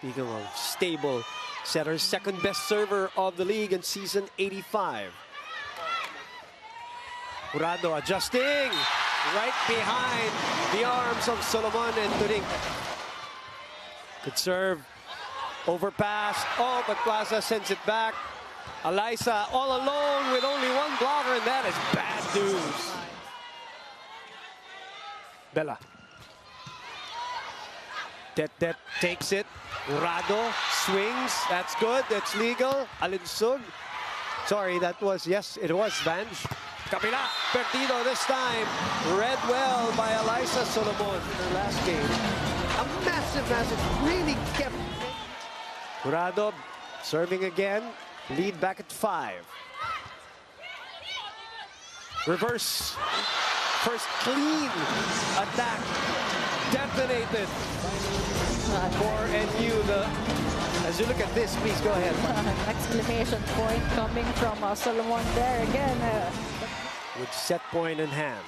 Speaking of stable setters, second best server of the league in season 85. Jurado adjusting right behind the arms of Solomon and Turing. Good serve. Overpass. Oh, but Plaza sends it back. Alyssa all alone with only one blocker, and that is bad news. Bella. Det takes it. Jurado swings. That's good. That's legal. Alinsug. Sorry, that was, yes, it was Vange. Kabila. Perdido this time. Read well by Alyssa Solomon in her last game. A massive, really kept. Jurado serving again. Lead back at 5. Reverse. First clean attack. Detonated for NU. As you look at this, please go ahead. Exclamation point coming from Solomon there again. With set point in hand.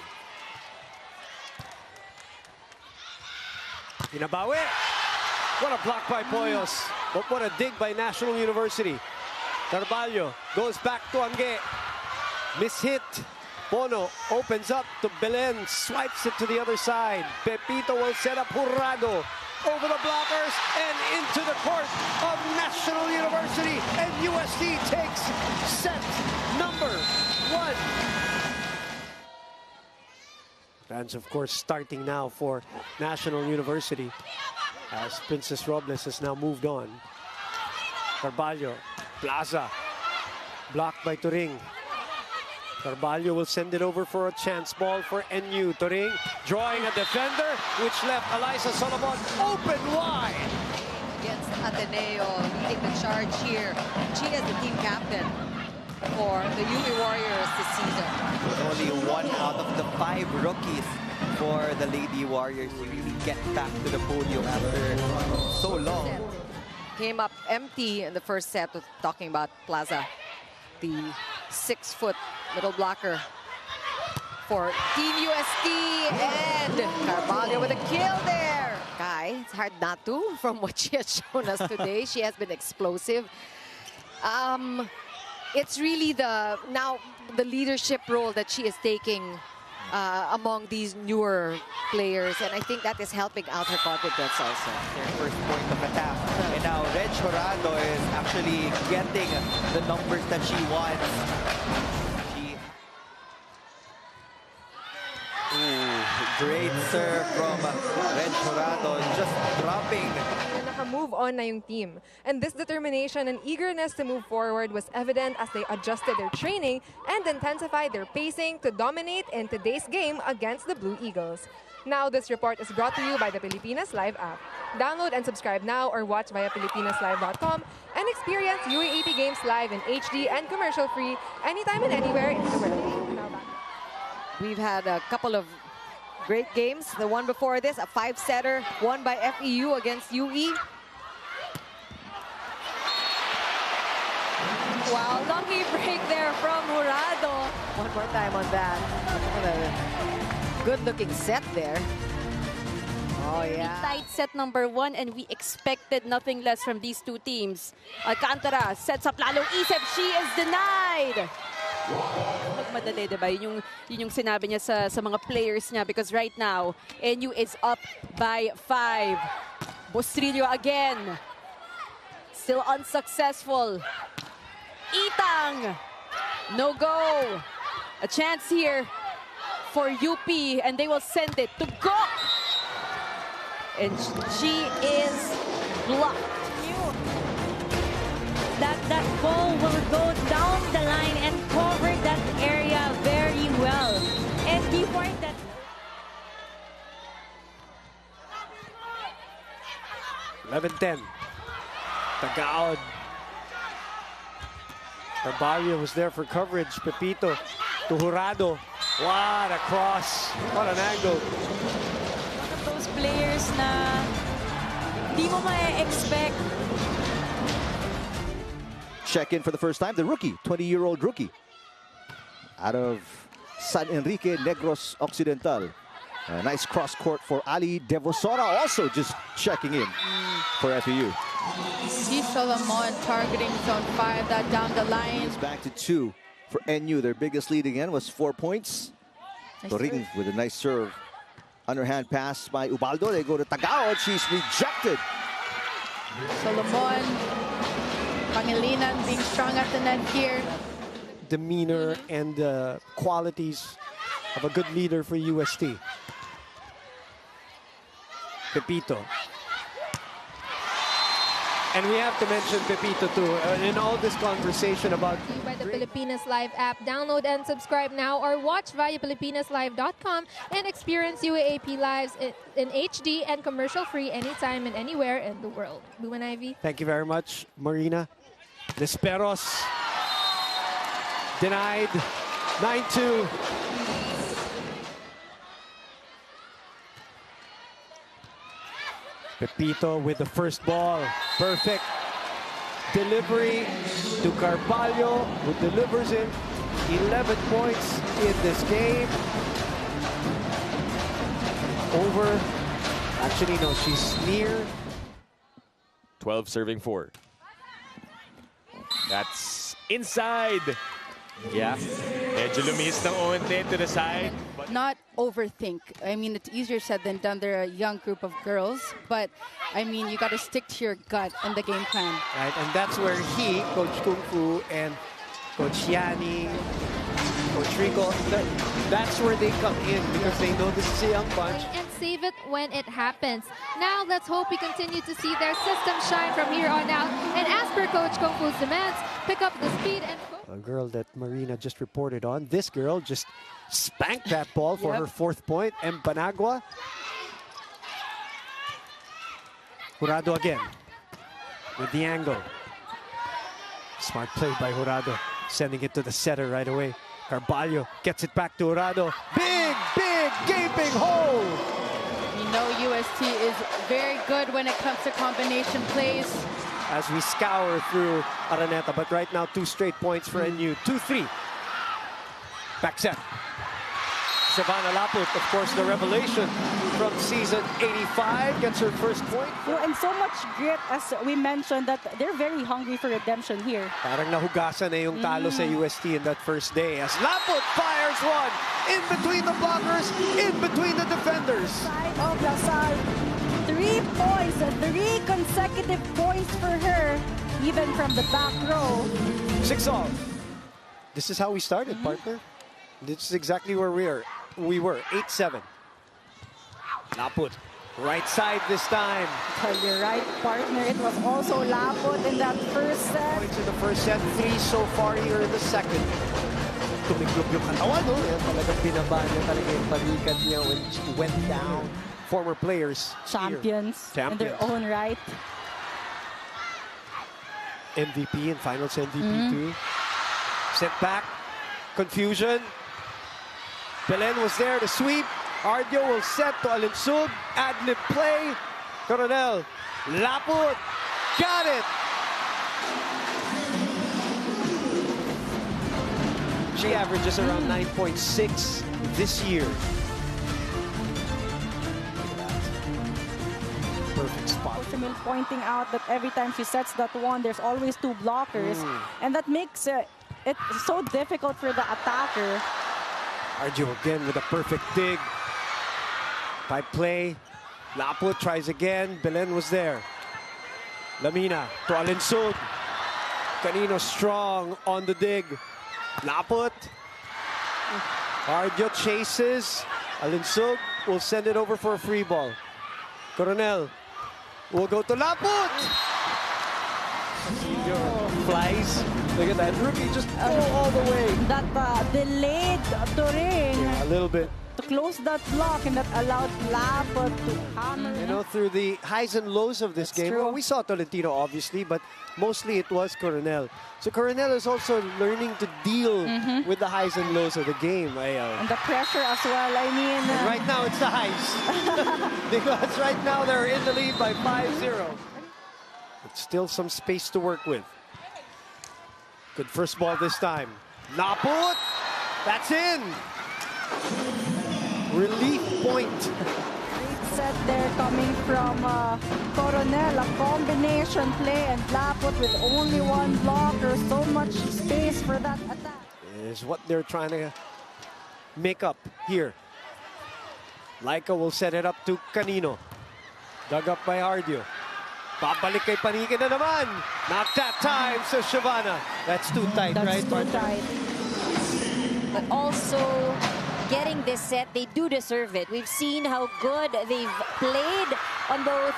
Inabawi. What a block by Poyos. But what a dig by National University. Carvalho goes back to Ange. Mishit. Bono opens up to Belen. Swipes it to the other side. Pepito will set up Jurado. Over the blockers and into the court of National University. And UST takes set number 1. Fans, of course, starting now for National University as Princess Robles has now moved on. Carvalho, Plaza, blocked by Turing. Carvalho will send it over for a chance ball for NU. Turing drawing a defender, which left Alyssa Solomon open wide. Against Ateneo, leading the charge here. She is the team captain for the UE Warriors this season. Only 1 out of the 5 rookies for the Lady Warriors to really get back to the podium after so long. Came up empty in the first set, with talking about Plaza, the 6-foot middle blocker for Team UST, and Carvalho with a kill there. Guy, it's hard not to from what she has shown us today. She has been explosive. It's really the leadership role that she is taking among these newer players, and I think that is helping out her confidence also. Their first point of attack. And now Reg Jurado is actually getting the numbers that she wants. Great serve from Reg Jurado, just dropping. Naka-move on na yung team. And this determination and eagerness to move forward was evident as they adjusted their training and intensified their pacing to dominate in today's game against the Blue Eagles. Now, this report is brought to you by the Pilipinas Live app. Download and subscribe now or watch via PilipinasLive.com and experience UAAP games live in HD and commercial-free anytime and anywhere in the world. We've had a couple of great games. The one before this, a 5-setter won by FEU against UE. Wow, lucky break there from Jurado. One more time on that. What a good-looking set there. Oh, yeah. Tight set number 1, and we expected nothing less from these two teams. Alcantara sets up lalong isip. She is denied. Magmadali, diba? Yun yung sinabi niya sa mga players niya, because right now, NU is up by 5. Bostrillo again. Still unsuccessful. Itang. No go. A chance here for UP, and they will send it to go. And she is blocked. That ball will go down the line and cover that area very well. And before that... $11-10. Tagaod. Carvalho was there for coverage. Pepito to Jurado. What a cross. What an angle. One of those players na di mo ma-expect. Check in for the first time, the rookie, 20-year-old rookie out of San Enrique Negros Occidental. A nice cross court for Ali Devosora, also just checking in for FEU. See Solomon targeting zone 5, that down the line. It's back to 2 for NU. Their biggest lead again was 4 points. Toring with a nice serve. Underhand pass by Ubaldo. They go to Tagao. She's rejected. Solomon, Pangilinan being strong at the net here. Demeanor and qualities of a good leader for UST. Pepito. And we have to mention Pepito too in all this conversation about By the Pilipinas Live app. Download and subscribe now or watch via PilipinasLive.com and experience UAAP Lives in HD and commercial-free anytime and anywhere in the world. Blue and Ivy. Thank you very much, Marina. Desperos denied 9-2. Pepito with the first ball. Perfect delivery to Carvalho, who delivers it. 11 points in this game. Over. Actually, no, she's near. 12 serving 4. That's inside. Yeah. Medyo lumis ng unti to the side. Not overthink. I mean, it's easier said than done. They're a young group of girls, but I mean, you got to stick to your gut and the game plan. Right, and that's where he, Coach Kung Fu, and Coach Yani, Coach Rico, that's where they come in because they know this is a young bunch. And save it when it happens. Now, let's hope we continue to see their system shine from here on out. And as per Coach Kung Fu's demands, pick up the speed and... A girl that Marina just reported on. This girl just spanked that ball for her 4th point. Empanagua. Jurado again with the angle. Smart play by Jurado. Sending it to the setter right away. Carvalho gets it back to Jurado. Big, big, gaping hole. You know UST is very good when it comes to combination plays. As we scour through Araneta, but right now 2 straight points for NU. 2-3. Back set. Shevana Laput, of course, the revelation from season 85, gets her first point. And so much grit, as we mentioned, that they're very hungry for redemption here. Parang nahugasan na yung talo sa UST in that first day as Laput fires one in between the blockers, in between the defenders. Side of Lasal. 3 points, 3 consecutive points for her, even from the back row. 6-all. This is how we started, partner. This is exactly where we were. 8-7. Laput, right side this time. Tell you right, partner, it was also Laput in that first set. Points in the first set, 3 so far here in the second. Tumiklop yung katawan, no? Yan talagang binaba niya talaga yung balikat niya when she went down. Former players. Champions in their own right. MVP and finals MVP too. Set back. Confusion. Belen was there to sweep. Ardio will set to Alinsug. Ad-lib play. Coronel. Laput. Got it. She averages around 9.6 this year. Perfect spot. Coach pointing out that every time she sets that one, there's always 2 blockers. And that makes it so difficult for the attacker. Arjo again with a perfect dig. By play. Laput tries again. Belen was there. Lamina to Alinsug. Canino strong on the dig. Laput. Arjo chases. Alinsug will send it over for a free ball. Coronel will go to Laput. Flies. Look at that. Rookie just all the way. That delayed Toring. A little bit. To close that block, and that allowed Laput to hammer. You know, through the highs and lows of this game, well, we saw Tolentino obviously, but mostly it was Coronel. So Coronel is also learning to deal with the highs and lows of the game. And the pressure as well, I mean. And right now it's the highs. Because right now they're in the lead by 5-0. But still some space to work with. Good first ball this time. Laput! That's in! Relief point. Great set there coming from Coronel. A combination play and Laput with only one blocker. So much space for that attack. Is what they're trying to make up here. Laika will set it up to Canino. Dug up by Ardio. Babalik kay Panique na naman. Not that time, says Shevana. That's too tight, right? Too tight. But also, getting this set, they do deserve it. We've seen how good they've played on both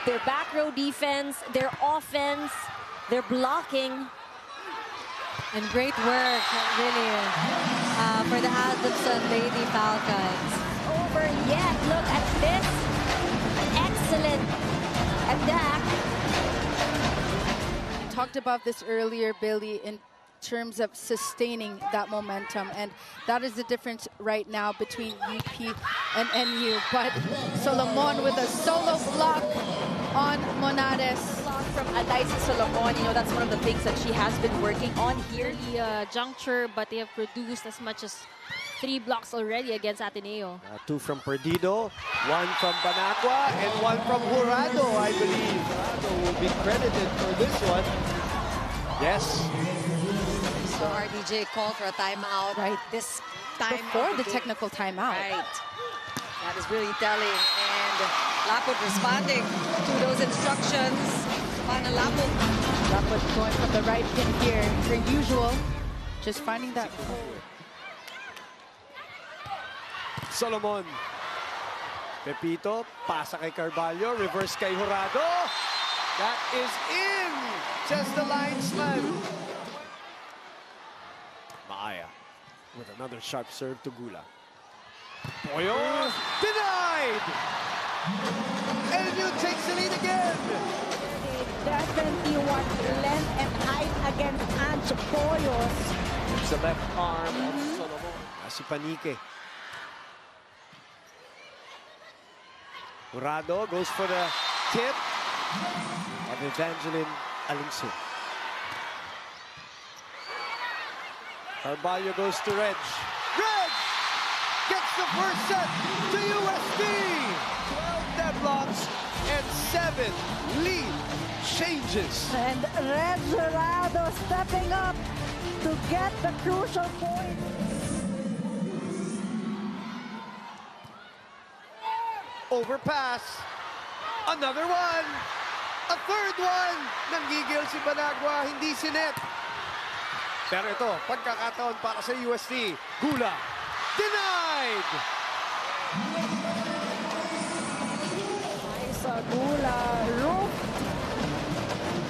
their back row defense, their offense, their blocking. And great work, really, for the Adamson Lady Falcons. Over yet. Look at this. Excellent attack. We talked about this earlier, Billy, in terms of sustaining that momentum, and that is the difference right now between UP and NU. But Solomon with a solo block on Monades. From Alyssa Solomon, you know, that's one of the things that she has been working on here. The juncture, but they have produced as much as 3 blocks already against Ateneo. 2 from Perdido, 1 from Banacqua, and 1 from Jurado, I believe. Jurado will be credited for this one. Yes. So RDJ called for a timeout. Right. This time Before the technical timeout. Right. That is really telling. And Laput responding to those instructions. Shevana Laput. Laput going from the right pin here, per usual. Just finding that. Solomon. Pepito, pasa kay Carvalho, reverse kay Jurado. That is in! Just the linesman. Maaya with another sharp serve to Gula. Poyos denied! NU takes the lead again. They definitely want length and height against Ange Poyos. It's the left arm of Solomon. Si Panique. Jurado goes for the tip of Evangeline Alonso. Carvalho goes to Reg. Reg gets the first set to UST. 12 deadlocks and 7 lead changes. And Red Jurado stepping up to get the crucial point. Overpass. Another one. A third one. Nanggigil si Banacqua, hindi si net. Pero ito, pagkakataon para sa UST. Gula. Denied! Nice Gula roofed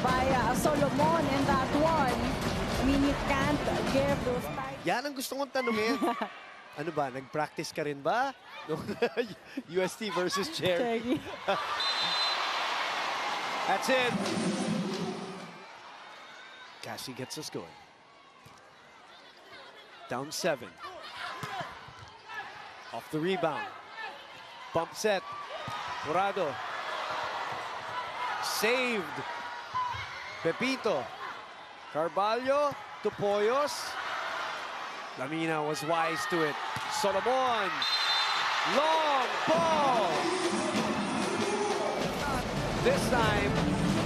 by Solomon in that one. I mean, you can't give those types. Yan ang gusto kong tanungin. Ano ba, nag-practice ka rin ba? UST versus Cherry. That's it. Cassie gets us going. Down 7. Off the rebound. Bump set. Jurado. Saved. Pepito. Carvalho to Poyos. Lamina was wise to it. Solomon. Long ball. This time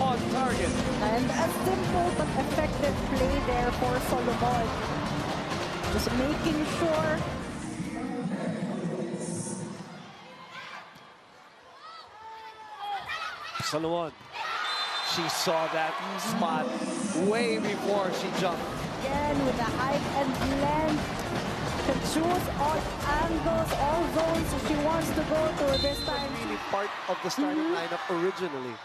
on target. And a simple but effective play there for Solomon. Just making sure. Solomon. She saw that spot way before she jumped. Again with the height and length. Can choose all angles, all zones she wants to go to this time. Really part of the starting lineup originally.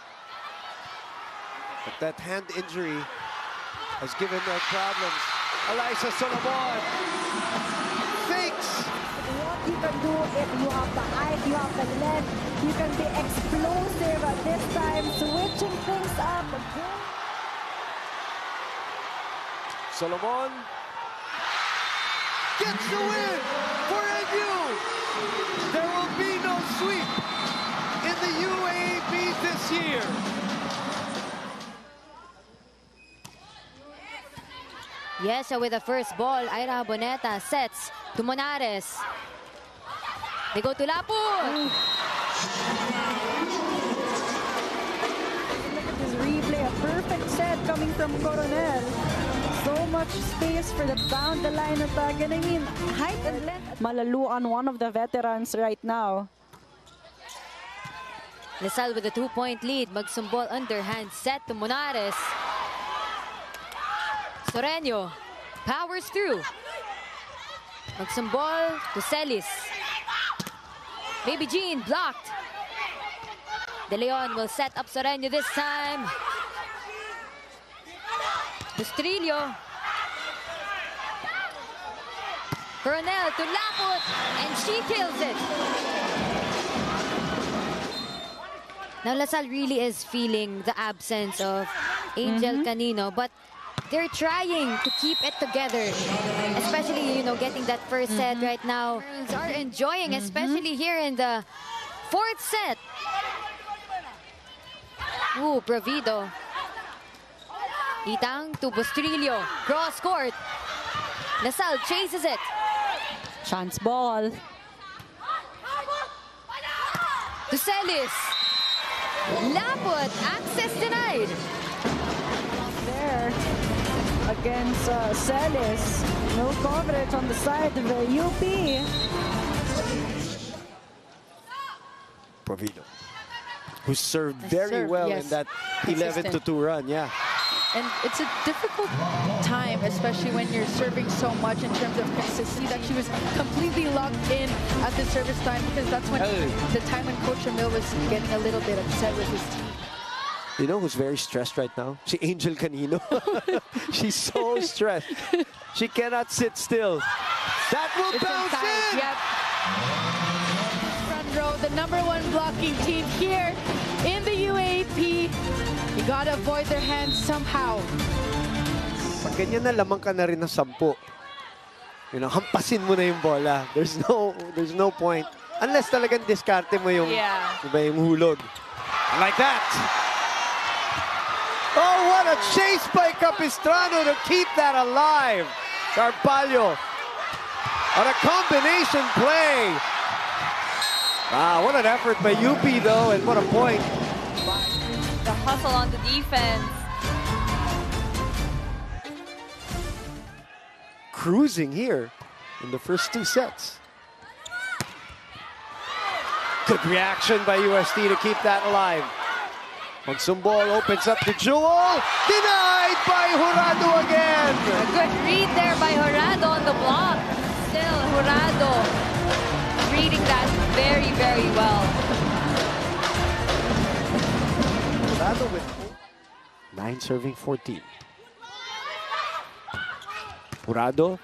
But that hand injury has given her problems. Alyssa Solomon fakes. What you can do if you have the height, you have the length, you can be explosive at this time, switching things up. Solomon gets the win for NU. There will be no sweep in the UAAP this year. Yes, so with the first ball, Ira Boneta sets to Monares. They go to Laput. Look at this replay. A perfect set coming from Coronel. So much space for the down the line attack. And I mean, height and length. Malaluan, one of the veterans right now. Lasal with a 2-point lead. Magsumbol underhand set to Monares. Soreño powers through. Magsumbol to Celis. Baby Jean blocked. De Leon will set up Soreño this time. Bustrillo. Coronel to Laput, and she kills it. Now Lasal really is feeling the absence of Angel Canino, but they're trying to keep it together. Especially, you know, getting that first set right now. Girls are enjoying, especially here in the fourth set. Ooh, Provido. Itang to Bustrillo. Cross court. Lasal chases it. Chance ball. To Celis. Laput, access denied. There against Celis. No coverage on the side of the UP. Provido, who served very well in that 11-2 run. Yeah. And it's a difficult time, especially when you're serving so much in terms of consistency, that she was completely locked in at the service time, because that's when the time when Coach Emil was getting a little bit upset with his team. You know who's very stressed right now? Si Angel Canino. She's so stressed. She cannot sit still. That will bounce in! Yep. Front row, the #1 blocking team here in the UAP. You gotta avoid their hands somehow. Pag ganyan na, lamang ka na rin ng 10. You know, hampasin mo na yung bola. There's no point. Unless talagang diskarte mo yung, iba yung hulog. Like that. Oh, what a chase by Capistrano to keep that alive. Carvalho on a combination play. Wow, what an effort by UP though, and what a point. The hustle on the defense. Cruising here in the first 2 sets. Good reaction by UST to keep that alive. Magsumbol opens up to Jewel. Denied by Jurado again. A good read there by Jurado on the block. Still, Jurado reading that very, very well. Jurado with 9 serving 14. Jurado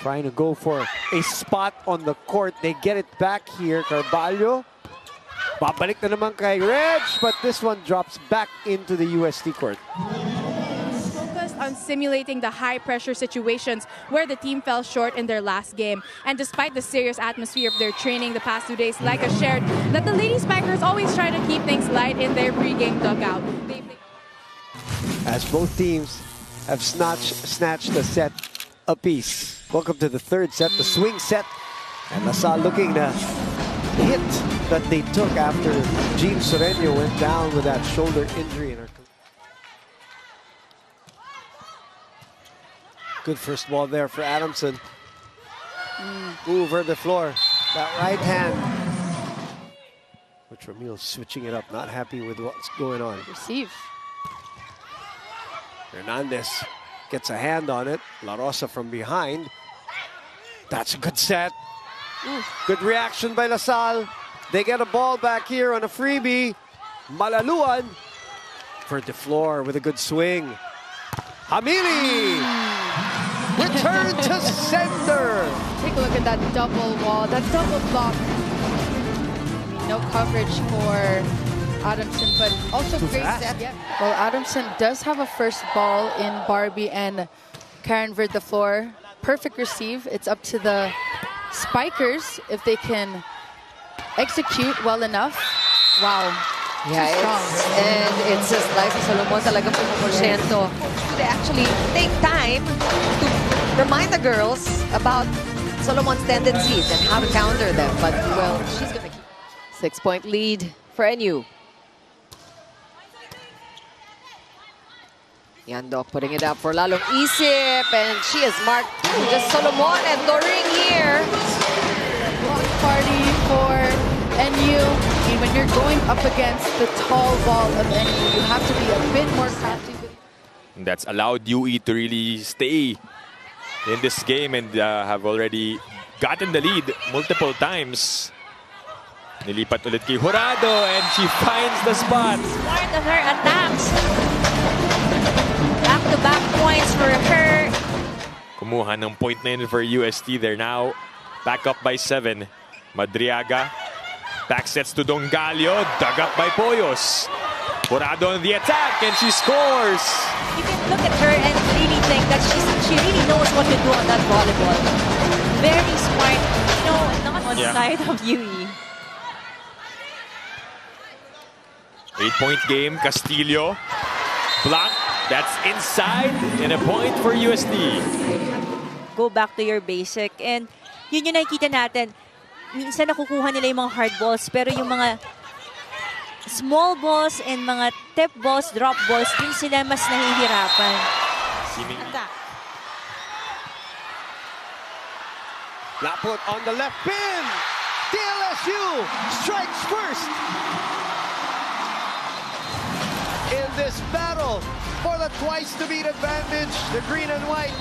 trying to go for a spot on the court. They get it back here. Carvalho. Babalik na naman kay Reg, but this one drops back into the UST court. Focused on simulating the high-pressure situations where the team fell short in their last game. And despite the serious atmosphere of their training the past 2 days, like I shared, that the Lady Spikers always try to keep things light in their pre-game dugout. As both teams have snatched a set apiece. Welcome to the 3rd set, the swing set. And Lasal looking to hit that they took after Jean Soreño went down with that shoulder injury in her. Good first ball there for Adamson. Over the floor. That right hand. Which Ramil switching it up, not happy with what's going on. Receive. Hernandez gets a hand on it. La Rosa from behind. That's a good set. Good reaction by Lasal. They get a ball back here on a freebie. Malaluan for the floor with a good swing. Hamili! Return to center! Take a look at that double wall, that double block. I mean, no coverage for Adamson, but also great set. Yeah. Well, Adamson does have a first ball in Barbie and Karen Verd the floor. Perfect receive. It's up to the Spikers if they can execute well enough. Wow. Yeah, it's just Alyssa Solomon talagang pumuporsyento. They actually take time to remind the girls about Solomon's tendencies and how to counter them. But, well, she's going to keep 6-point lead for NU. Yandok putting it up for Lalong Isip, and she is marked just Solomon and Doring here. Block party for NU. I mean, when you're going up against the tall wall of NU, you have to be a bit more crafty. That's allowed UE to really stay in this game and have already gotten the lead multiple times. Nilipat ulit kay Jurado and she finds the spot. Part of her attacks. Back-to-back points for her. Kumuha ng point na yun for UST. They're now back up by 7. Madriaga. Back sets to Dongalio. Dug up by Poyos. Jurado on the attack and she scores. You can look at her and really think that she really knows what to do on that volleyball. Very smart. You know, not on the side of UE. 8-point game. Castillo. Block. That's inside and a point for UST. Go back to your basic. And yun yung nakikita natin. Minsan nakukuha nila yung mga hard balls, pero yung mga small balls and mga tip balls, drop balls, dun sila mas nahihirapan. Laput on the left pin. DLSU strikes first. In this battle for the twice-to-beat advantage, the green and white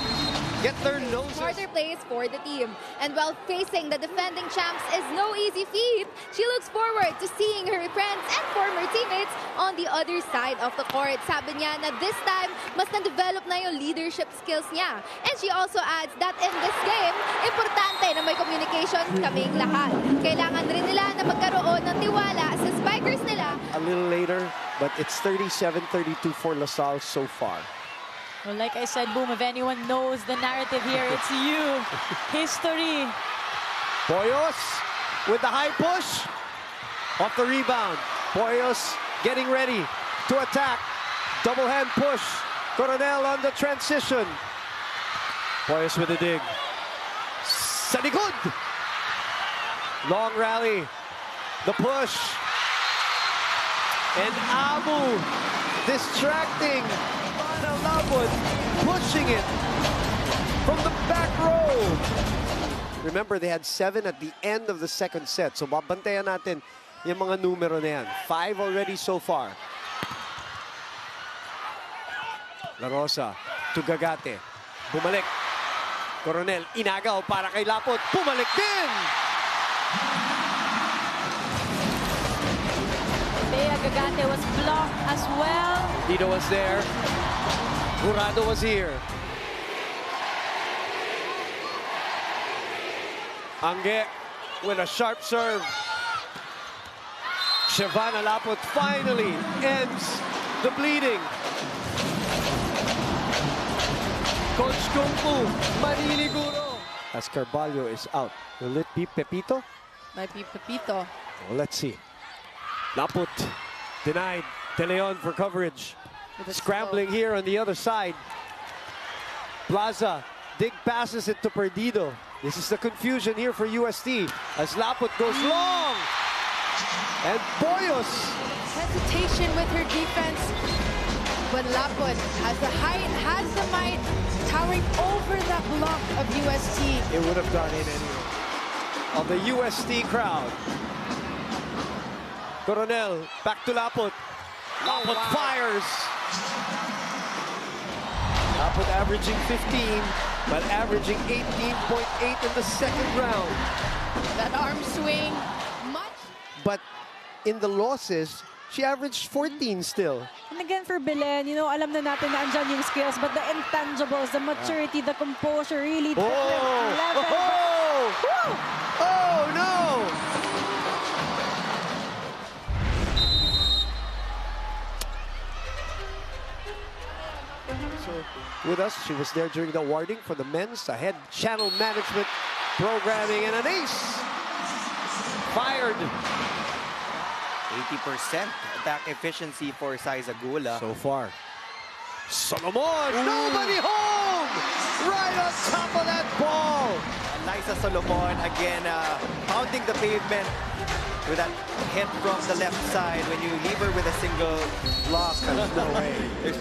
get their noses. Harder plays for the team. And while facing the defending champs is no easy feat, she looks forward to seeing her friends and former teammates on the other side of the court. Sabi niya na this time, mas na-develop na yung leadership skills niya. And she also adds that in this game, importante na may communication kaming lahat. Kailangan rin nila na magkaroon ng tiwala sa spikers nila. A little later, but it's 37-32 for LaSalle so far. Well, like I said, Boom, if anyone knows the narrative here, it's you. History. Poyos with the high push. Off the rebound. Poyos getting ready to attack. Double hand push. Coronel on the transition. Poyos with a dig. Sa likod. Long rally. The push. And Abu distracting. Shevana Laput pushing it from the back row. Remember, they had 7 at the end of the second set. So babantayan natin yung mga numero na yan. 5 already so far. La Rosa to Gagate. Bumalik. Coronel, inagaw para kay Laput. Bumalik din! Gagate was blocked as well. Dito was there. Jurado was here. Angge with a sharp serve. Shevana Laput finally ends the bleeding. Coach Kung Fu, Maniliguro. As Carvalho is out. Will it be Pepito? Might be Pepito. Well, let's see. Laput denied. De Leon for coverage. Scrambling here on the other side. Plaza, dig passes it to Perdido. This is the confusion here for UST as Laput goes long. And Poyos. Hesitation with her defense. But Laput has the height, has the might, towering over that block of UST. It would have gone in anyway. Of the UST crowd. Coronel, back to Laput. Laput fires. Laput averaging 15, but averaging 18.8 in the second round. That arm swing, much. But in the losses, she averaged 14 still. And again for Belen, you know, alam na natin na andyan yung skills, but the intangibles, the maturity, the composure really took them level. Oh no! So with us, she was there during the awarding for the men's, head channel management, programming, and an ace. Fired. 80% attack efficiency for Saizagula. So far. Solomon, nobody home! Right on top of that ball. Alyssa Solomon again pounding the pavement with that hit from the left side. When you leave her with a single block, there's no way. There's